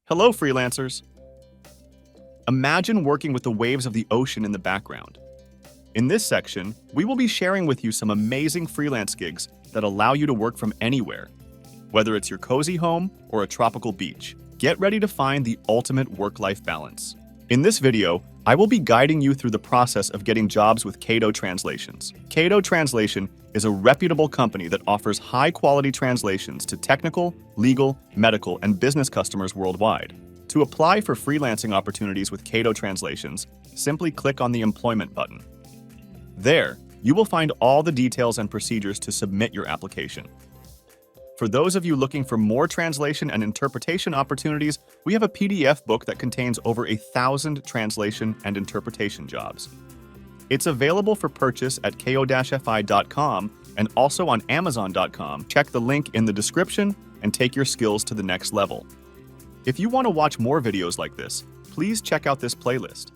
Hello, freelancers. Imagine working with the waves of the ocean in the background. In this section, we will be sharing with you some amazing freelance gigs that allow you to work from anywhere. Whether it's your cozy home or a tropical beach, get ready to find the ultimate work-life balance. In this video, I will be guiding you through the process of getting jobs with Kado Translations. Kado Translation is a reputable company that offers high-quality translations to technical, legal, medical, and business customers worldwide. To apply for freelancing opportunities with Kado Translations, simply click on the Employment button. There, you will find all the details and procedures to submit your application. For those of you looking for more translation and interpretation opportunities, we have a PDF book that contains over 1,000 translation and interpretation jobs. It's available for purchase at ko-fi.com and also on amazon.com. Check the link in the description and take your skills to the next level. If you want to watch more videos like this, please check out this playlist.